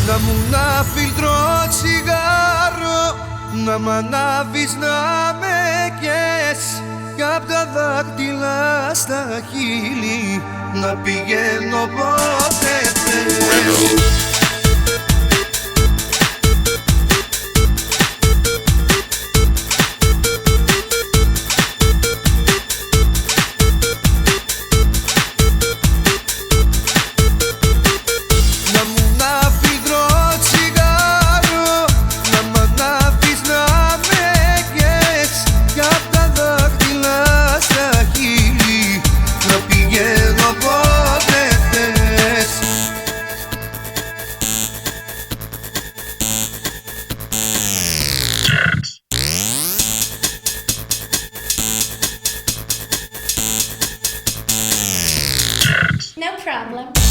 Να μου να φιλτρώ τσιγάρο, να μ' ανάβεις να με κες, κι απ' τα δάχτυλα στα χείλη να πηγαίνω πότε θες. No problem.